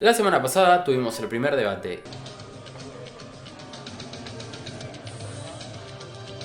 La semana pasada tuvimos el primer debate.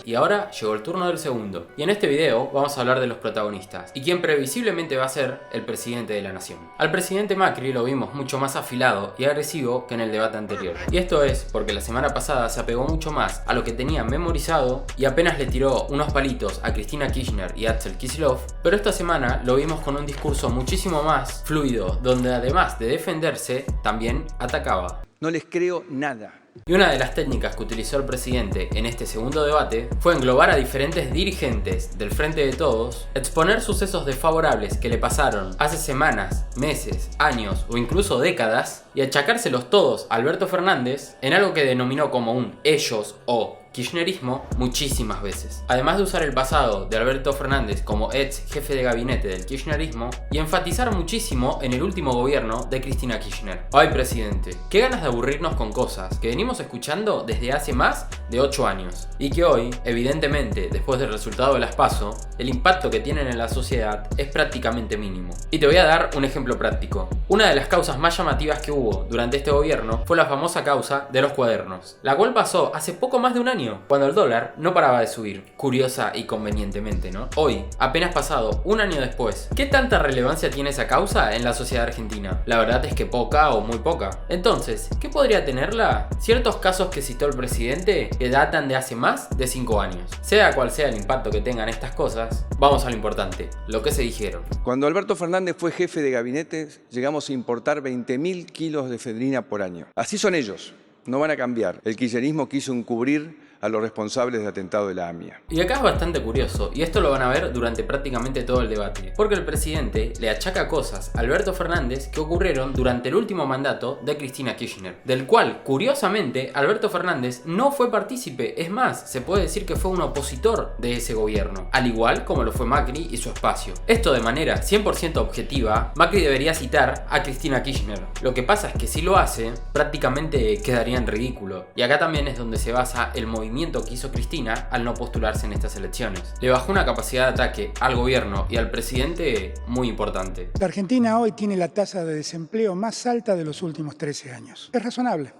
Y ahora llegó el turno del segundo. Y en este video vamos a hablar de los protagonistas y quien previsiblemente va a ser el presidente de la nación. Al presidente Macri lo vimos mucho más afilado y agresivo que en el debate anterior. Y esto es porque la semana pasada se apegó mucho más a lo que tenía memorizado y apenas le tiró unos palitos a Cristina Kirchner y Axel Kicillof, pero esta semana lo vimos con un discurso muchísimo más fluido, donde además de defenderse, también atacaba. No les creo nada. Y una de las técnicas que utilizó el presidente en este segundo debate fue englobar a diferentes dirigentes del Frente de Todos, exponer sucesos desfavorables que le pasaron hace semanas, meses, años o incluso décadas y achacárselos todos a Alberto Fernández en algo que denominó como un ellos o kirchnerismo muchísimas veces. Además de usar el pasado de Alberto Fernández como ex jefe de gabinete del kirchnerismo y enfatizar muchísimo en el último gobierno de Cristina Kirchner. Ay, presidente, qué ganas de aburrirnos con cosas que venimos escuchando desde hace más de 8 años y que hoy, evidentemente, después del resultado de las PASO, el impacto que tienen en la sociedad es prácticamente mínimo. Y te voy a dar un ejemplo práctico. Una de las causas más llamativas que hubo durante este gobierno fue la famosa causa de los cuadernos, la cual pasó hace poco más de un año, cuando el dólar no paraba de subir. Curiosa y convenientemente, ¿no? Hoy, apenas pasado un año después, ¿qué tanta relevancia tiene esa causa en la sociedad argentina? La verdad es que poca o muy poca. Entonces, ¿qué podría tenerla? Ciertos casos que citó el presidente que datan de hace más de 5 años. Sea cual sea el impacto que tengan estas cosas, vamos a lo importante, lo que se dijeron. Cuando Alberto Fernández fue jefe de gabinete, llegamos a importar 20.000 kilos de efedrina por año. Así son ellos, no van a cambiar. El kirchnerismo quiso encubrir a los responsables del atentado de la AMIA. Y acá es bastante curioso, y esto lo van a ver durante prácticamente todo el debate, porque el presidente le achaca cosas a Alberto Fernández que ocurrieron durante el último mandato de Cristina Kirchner, del cual, curiosamente, Alberto Fernández no fue partícipe, es más, se puede decir que fue un opositor de ese gobierno, al igual como lo fue Macri y su espacio. Esto de manera 100% objetiva, Macri debería citar a Cristina Kirchner. Lo que pasa es que si lo hace, prácticamente quedaría en ridículo, y acá también es donde se basa el movimiento que hizo Cristina al no postularse en estas elecciones. Le bajó una capacidad de ataque al gobierno y al presidente muy importante. La Argentina hoy tiene la tasa de desempleo más alta de los últimos 13 años. Es razonable.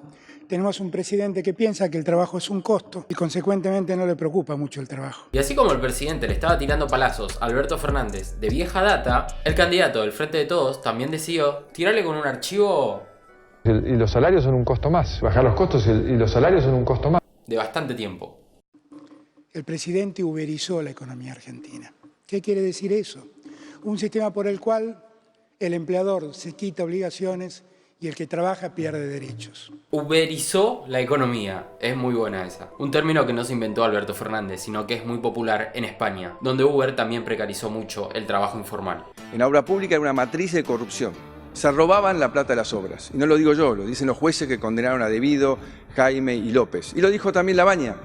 Tenemos un presidente que piensa que el trabajo es un costo y consecuentemente no le preocupa mucho el trabajo. Y así como el presidente le estaba tirando palazos a Alberto Fernández de vieja data, el candidato del Frente de Todos también decidió tirarle con un archivo y los salarios son un costo más. Bajar los costos y los salarios son un costo más. de bastante tiempo. El presidente uberizó la economía argentina. ¿Qué quiere decir eso? Un sistema por el cual el empleador se quita obligaciones y el que trabaja pierde derechos. Uberizó la economía, es muy buena esa. Un término que no se inventó Alberto Fernández, sino que es muy popular en España, donde Uber también precarizó mucho el trabajo informal. En la obra pública era una matriz de corrupción. Se robaban la plata de las obras. Y no lo digo yo, lo dicen los jueces que condenaron a De Vido, Jaime y López. Y lo dijo también Labaña,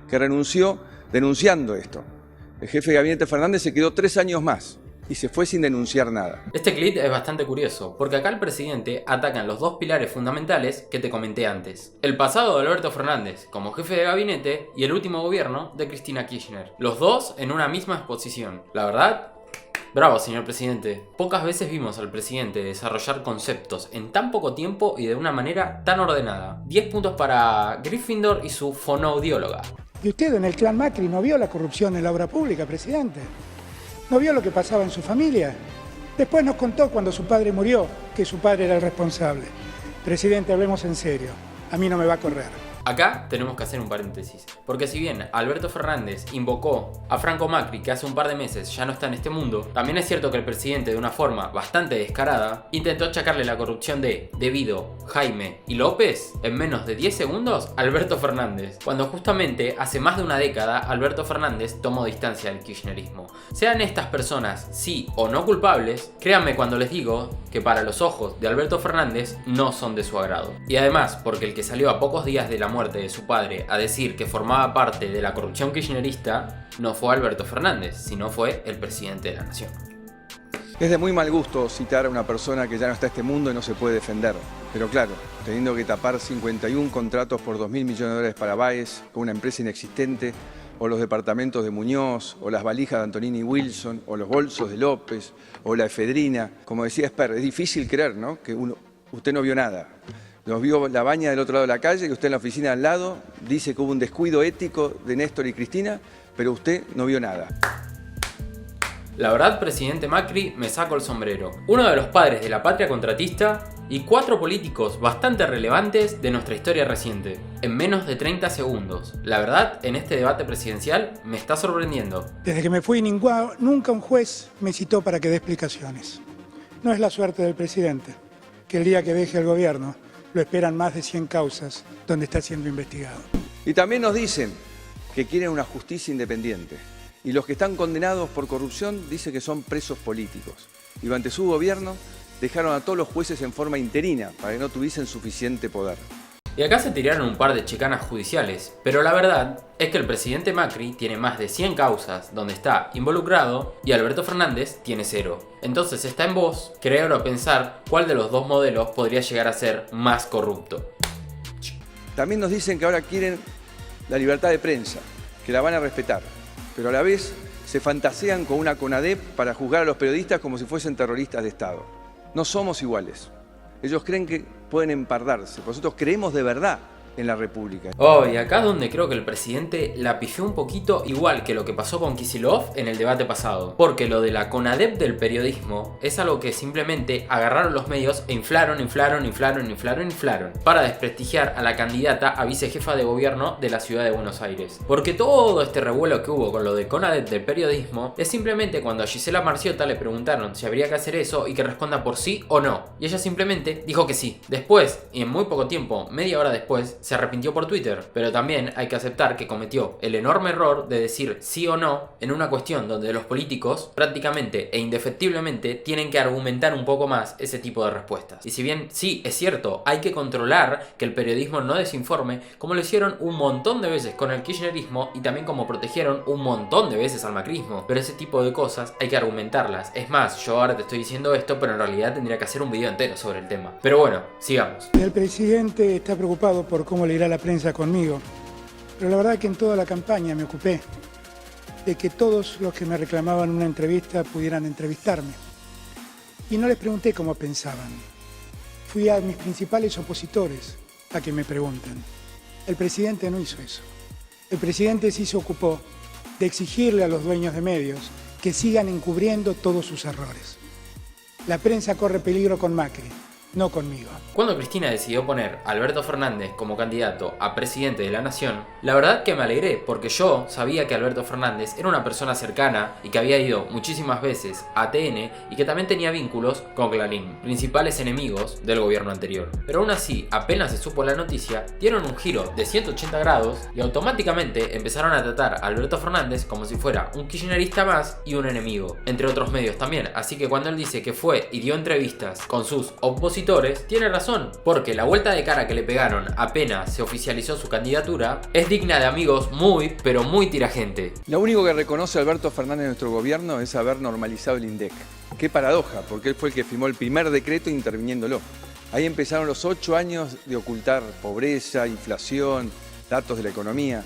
que renunció denunciando esto. El jefe de gabinete Fernández se quedó 3 años más y se fue sin denunciar nada. Este clip es bastante curioso, porque acá el presidente ataca en los dos pilares fundamentales que te comenté antes. El pasado de Alberto Fernández como jefe de gabinete y el último gobierno de Cristina Kirchner. Los dos en una misma exposición. La verdad, bravo, señor presidente. Pocas veces vimos al presidente desarrollar conceptos en tan poco tiempo y de una manera tan ordenada. 10 puntos para Gryffindor y su fonoaudióloga. ¿Y usted en el clan Macri no vio la corrupción en la obra pública, presidente? ¿No vio lo que pasaba en su familia? Después nos contó cuando su padre murió que su padre era el responsable. Presidente, hablemos en serio. A mí no me va a correr. Acá tenemos que hacer un paréntesis, porque si bien Alberto Fernández invocó a Franco Macri, que hace un par de meses ya no está en este mundo, también es cierto que el presidente, de una forma bastante descarada, intentó achacarle la corrupción de Vido, Jaime y López en menos de 10 segundos a Alberto Fernández, cuando justamente hace más de una década Alberto Fernández tomó distancia del kirchnerismo. Sean estas personas sí o no culpables, créanme cuando les digo que para los ojos de Alberto Fernández no son de su agrado. Y además, porque el que salió a pocos días de la muerte de su padre a decir que formaba parte de la corrupción kirchnerista no fue Alberto Fernández, sino fue el presidente de la nación. Es de muy mal gusto citar a una persona que ya no está en este mundo y no se puede defender. Pero claro, teniendo que tapar 51 contratos por 2.000 millones de dólares para Baez, con una empresa inexistente, o los departamentos de Muñoz, o las valijas de Antonini y Wilson, o los bolsos de López, o la efedrina. Como decía Esper, es difícil creer, ¿no?, que usted no vio nada. Nos vio la baña del otro lado de la calle y usted en la oficina al lado dice que hubo un descuido ético de Néstor y Cristina, pero usted no vio nada. La verdad, presidente Macri, me saco el sombrero. Uno de los padres de la patria contratista y 4 políticos bastante relevantes de nuestra historia reciente, en menos de 30 segundos. La verdad, en este debate presidencial me está sorprendiendo. Desde que me fui, nunca un juez me citó para que dé explicaciones. No es la suerte del presidente, que el día que deje el gobierno lo esperan más de 100 causas donde está siendo investigado. Y también nos dicen que quieren una justicia independiente. Y los que están condenados por corrupción dicen que son presos políticos. Y durante su gobierno dejaron a todos los jueces en forma interina para que no tuviesen suficiente poder. Y acá se tiraron un par de chicanas judiciales, pero la verdad es que el presidente Macri tiene más de 100 causas donde está involucrado y Alberto Fernández tiene 0. Entonces está en vos creer o pensar cuál de los dos modelos podría llegar a ser más corrupto. También nos dicen que ahora quieren la libertad de prensa, que la van a respetar, pero a la vez se fantasean con una CONADEP para juzgar a los periodistas como si fuesen terroristas de Estado. No somos iguales. Ellos creen que pueden empardarse. Nosotros creemos de verdad en la República. Oh, y acá es donde creo que el presidente la pifió un poquito, igual que lo que pasó con Kicillof en el debate pasado. Porque lo de la CONADEP del periodismo es algo que simplemente agarraron los medios e inflaron para desprestigiar a la candidata a vicejefa de gobierno de la ciudad de Buenos Aires. Porque todo este revuelo que hubo con lo de CONADEP del periodismo es simplemente cuando a Gisela Marciota le preguntaron si habría que hacer eso y que responda por sí o no. Y ella simplemente dijo que sí. Después, y en muy poco tiempo, media hora después, se arrepintió por Twitter, pero también hay que aceptar que cometió el enorme error de decir sí o no en una cuestión donde los políticos prácticamente e indefectiblemente tienen que argumentar un poco más ese tipo de respuestas. Y si bien sí, es cierto, hay que controlar que el periodismo no desinforme, como lo hicieron un montón de veces con el kirchnerismo y también como protegieron un montón de veces al macrismo, pero ese tipo de cosas hay que argumentarlas. Es más, yo ahora te estoy diciendo esto, pero en realidad tendría que hacer un video entero sobre el tema. Pero bueno, sigamos. El presidente está preocupado por cómo le irá la prensa conmigo, pero la verdad que en toda la campaña me ocupé de que todos los que me reclamaban una entrevista pudieran entrevistarme. Y no les pregunté cómo pensaban. Fui a mis principales opositores a que me pregunten. El presidente no hizo eso. El presidente sí se ocupó de exigirle a los dueños de medios que sigan encubriendo todos sus errores. La prensa corre peligro con Macri, no conmigo. Cuando Cristina decidió poner a Alberto Fernández como candidato a presidente de la nación, la verdad que me alegré porque yo sabía que Alberto Fernández era una persona cercana y que había ido muchísimas veces a TN y que también tenía vínculos con Clarín, principales enemigos del gobierno anterior. Pero aún así, apenas se supo la noticia, dieron un giro de 180 grados y automáticamente empezaron a tratar a Alberto Fernández como si fuera un kirchnerista más y un enemigo, entre otros medios también. Así que cuando él dice que fue y dio entrevistas con sus opositores, tiene razón, porque la vuelta de cara que le pegaron apenas se oficializó su candidatura es digna de amigos muy, pero muy tiragente. Lo único que reconoce Alberto Fernández en nuestro gobierno es haber normalizado el INDEC. Qué paradoja, porque él fue el que firmó el primer decreto interviniéndolo. Ahí empezaron los 8 años de ocultar pobreza, inflación, datos de la economía.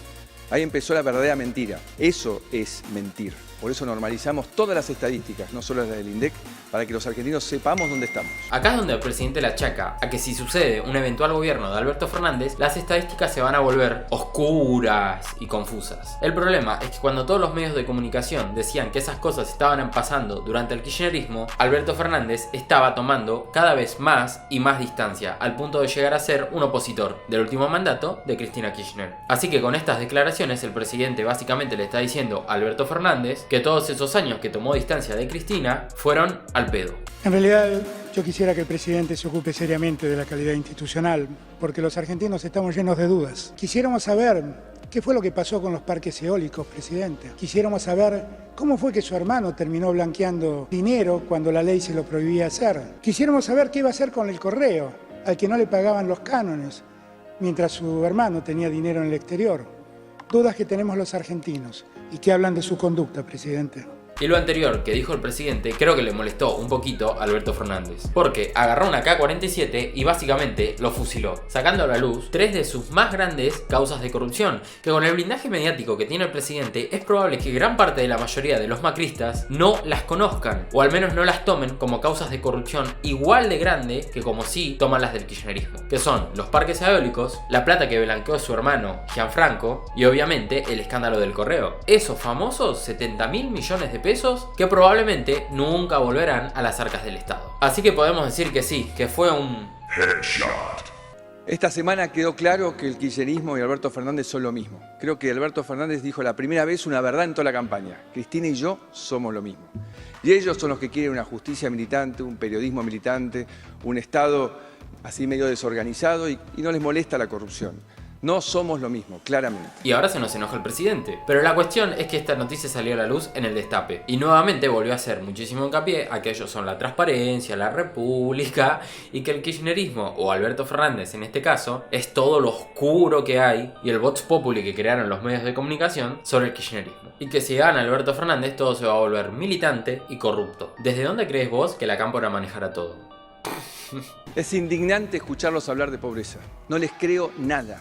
Ahí empezó la verdadera mentira. Eso es mentir. Por eso normalizamos todas las estadísticas, no solo las del INDEC, para que los argentinos sepamos dónde estamos. Acá es donde el presidente le achaca a que si sucede un eventual gobierno de Alberto Fernández, las estadísticas se van a volver oscuras y confusas. El problema es que cuando todos los medios de comunicación decían que esas cosas estaban pasando durante el kirchnerismo, Alberto Fernández estaba tomando cada vez más y más distancia, al punto de llegar a ser un opositor del último mandato de Cristina Kirchner. Así que con estas declaraciones el presidente básicamente le está diciendo a Alberto Fernández que todos esos años que tomó distancia de Cristina fueron al pedo. En realidad, yo quisiera que el presidente se ocupe seriamente de la calidad institucional, porque los argentinos estamos llenos de dudas. Quisiéramos saber qué fue lo que pasó con los parques eólicos, presidente. Quisiéramos saber cómo fue que su hermano terminó blanqueando dinero cuando la ley se lo prohibía hacer. Quisiéramos saber qué iba a hacer con el correo, al que no le pagaban los cánones, mientras su hermano tenía dinero en el exterior. Dudas que tenemos los argentinos y que hablan de su conducta, presidente. Y lo anterior que dijo el presidente creo que le molestó un poquito a Alberto Fernández, porque agarró una K-47 y básicamente lo fusiló, sacando a la luz 3 de sus más grandes causas de corrupción, que con el blindaje mediático que tiene el presidente es probable que gran parte de la mayoría de los macristas no las conozcan, o al menos no las tomen como causas de corrupción igual de grande que como sí toman las del kirchnerismo, que son los parques eólicos, la plata que blanqueó su hermano Gianfranco y obviamente el escándalo del correo. Esos famosos 70.000 millones de pesos que probablemente nunca volverán a las arcas del Estado. Así que podemos decir que sí, que fue un headshot. Esta semana quedó claro que el kirchnerismo y Alberto Fernández son lo mismo. Creo que Alberto Fernández dijo la primera vez una verdad en toda la campaña. Cristina y yo somos lo mismo. Y ellos son los que quieren una justicia militante, un periodismo militante, un Estado así medio desorganizado y no les molesta la corrupción. No somos lo mismo, claramente. Y ahora se nos enoja el presidente. Pero la cuestión es que esta noticia salió a la luz en el Destape. Y nuevamente volvió a hacer muchísimo hincapié a que ellos son la transparencia, la república, y que el kirchnerismo, o Alberto Fernández en este caso, es todo lo oscuro que hay y el vox populi que crearon los medios de comunicación sobre el kirchnerismo. Y que si gana Alberto Fernández todo se va a volver militante y corrupto. ¿Desde dónde crees vos que la cámpora manejara todo? Es indignante escucharlos hablar de pobreza. No les creo nada.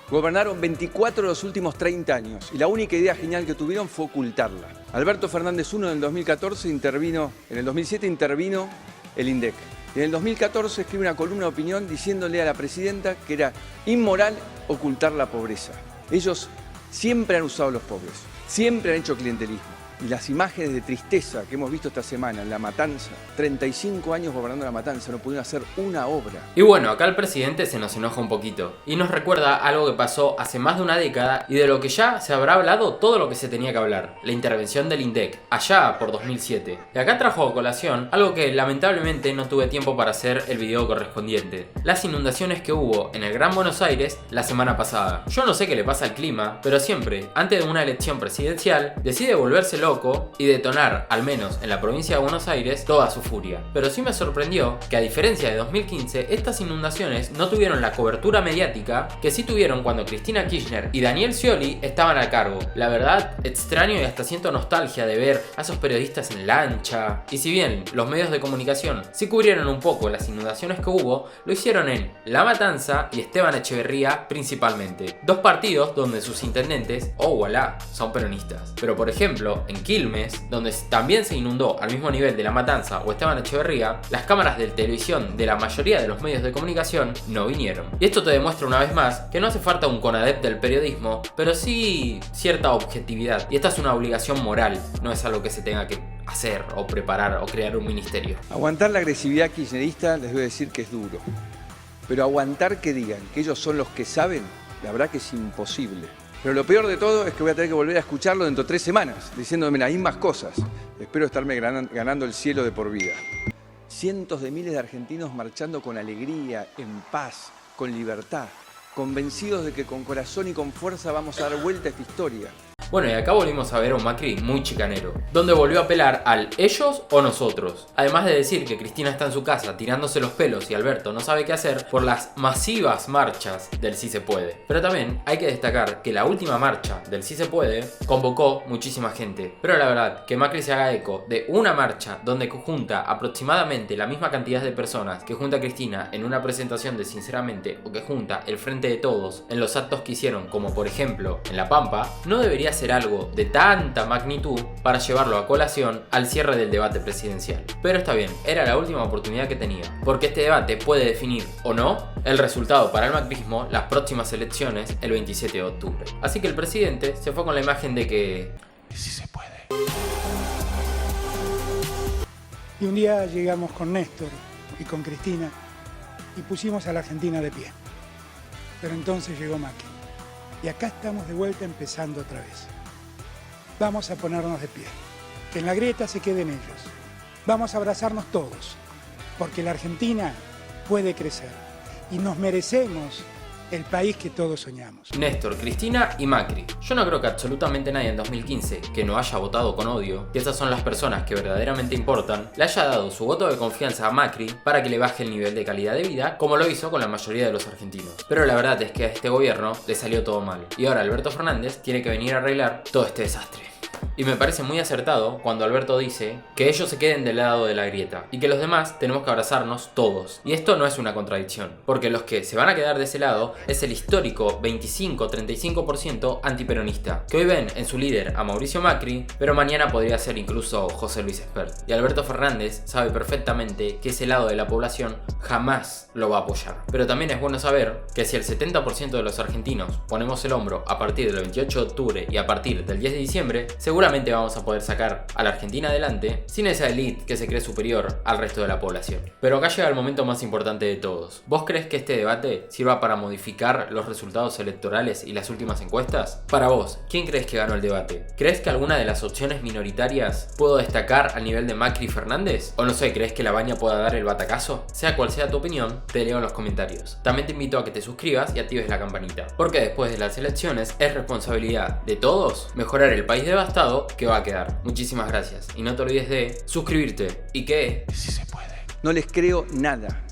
Gobernaron 24 de los últimos 30 años y la única idea genial que tuvieron fue ocultarla. Alberto Fernández I en el 2014 intervino, en el 2007 intervino el INDEC. Y en el 2014 escribe una columna de opinión diciéndole a la presidenta que era inmoral ocultar la pobreza. Ellos siempre han usado a los pobres, siempre han hecho clientelismo. Y las imágenes de tristeza que hemos visto esta semana en La Matanza, 35 años gobernando La Matanza, no pudieron hacer una obra. Y bueno, acá el presidente se nos enoja un poquito y nos recuerda algo que pasó hace más de una década y de lo que ya se habrá hablado todo lo que se tenía que hablar, la intervención del INDEC, allá por 2007. Y acá trajo a colación algo que lamentablemente no tuve tiempo para hacer el video correspondiente, las inundaciones que hubo en el Gran Buenos Aires la semana pasada. Yo no sé qué le pasa al clima, pero siempre, antes de una elección presidencial, decide volverse loco y detonar, al menos en la provincia de Buenos Aires, toda su furia. Pero sí me sorprendió que a diferencia de 2015, estas inundaciones no tuvieron la cobertura mediática que sí tuvieron cuando Cristina Kirchner y Daniel Scioli estaban al cargo. La verdad, extraño y hasta siento nostalgia de ver a esos periodistas en lancha. Y si bien los medios de comunicación sí cubrieron un poco las inundaciones que hubo, lo hicieron en La Matanza y Esteban Echeverría principalmente. Dos partidos donde sus intendentes, oh voilà, son peronistas. Pero por ejemplo, en Quilmes, donde también se inundó al mismo nivel de La Matanza o Esteban Echeverría, las cámaras de televisión de la mayoría de los medios de comunicación no vinieron. Y esto te demuestra una vez más que no hace falta un CONADEP del periodismo, pero sí cierta objetividad. Y esta es una obligación moral, no es algo que se tenga que hacer o preparar o crear un ministerio. Aguantar la agresividad kirchnerista les voy a decir que es duro. Pero aguantar que digan que ellos son los que saben, la verdad que es imposible. Pero lo peor de todo es que voy a tener que volver a escucharlo dentro de 3 semanas, diciéndome las mismas cosas. Espero estarme ganando el cielo de por vida. Cientos de miles de argentinos marchando con alegría, en paz, con libertad, convencidos de que con corazón y con fuerza vamos a dar vuelta a esta historia. Bueno, y acá volvimos a ver a un Macri muy chicanero, donde volvió a apelar al ellos o nosotros. Además de decir que Cristina está en su casa tirándose los pelos y Alberto no sabe qué hacer por las masivas marchas del Sí se puede. Pero también hay que destacar que la última marcha del Sí se puede convocó muchísima gente. Pero la verdad, que Macri se haga eco de una marcha donde junta aproximadamente la misma cantidad de personas que junta Cristina en una presentación de Sinceramente o que junta el Frente de Todos en los actos que hicieron, como por ejemplo en La Pampa, no debería ser algo de tanta magnitud para llevarlo a colación al cierre del debate presidencial. Pero está bien, era la última oportunidad que tenía, porque este debate puede definir o no el resultado para el macrismo las próximas elecciones el 27 de octubre. Así que el presidente se fue con la imagen de que sí se puede. Y un día llegamos con Néstor y con Cristina y pusimos a la Argentina de pie. Pero entonces llegó Macri. Y acá estamos de vuelta empezando otra vez. Vamos a ponernos de pie. Que en la grieta se queden ellos. Vamos a abrazarnos todos. Porque la Argentina puede crecer. Y nos merecemos el país que todos soñamos. Néstor, Cristina y Macri. Yo no creo que absolutamente nadie en 2015 que no haya votado con odio, que esas son las personas que verdaderamente importan, le haya dado su voto de confianza a Macri para que le baje el nivel de calidad de vida, como lo hizo con la mayoría de los argentinos. Pero la verdad es que a este gobierno le salió todo mal. Y ahora Alberto Fernández tiene que venir a arreglar todo este desastre. Y me parece muy acertado cuando Alberto dice que ellos se queden del lado de la grieta y que los demás tenemos que abrazarnos todos. Y esto no es una contradicción, porque los que se van a quedar de ese lado es el histórico 25-35% antiperonista, que hoy ven en su líder a Mauricio Macri, pero mañana podría ser incluso José Luis Espert. Y Alberto Fernández sabe perfectamente que ese lado de la población jamás lo va a apoyar. Pero también es bueno saber que si el 70% de los argentinos ponemos el hombro a partir del 28 de octubre y a partir del 10 de diciembre, seguramente vamos a poder sacar a la Argentina adelante sin esa élite que se cree superior al resto de la población. Pero acá llega el momento más importante de todos. ¿Vos crees que este debate sirva para modificar los resultados electorales y las últimas encuestas? Para vos, ¿quién crees que ganó el debate? ¿Crees que alguna de las opciones minoritarias puedo destacar al nivel de Macri y Fernández? O no sé, ¿crees que la Baña pueda dar el batacazo? Sea cual sea tu opinión, te leo en los comentarios. También te invito a que te suscribas y actives la campanita, porque después de las elecciones es responsabilidad de todos mejorar el país devastado que va a quedar. Muchísimas gracias y no te olvides de suscribirte y que... No les creo nada.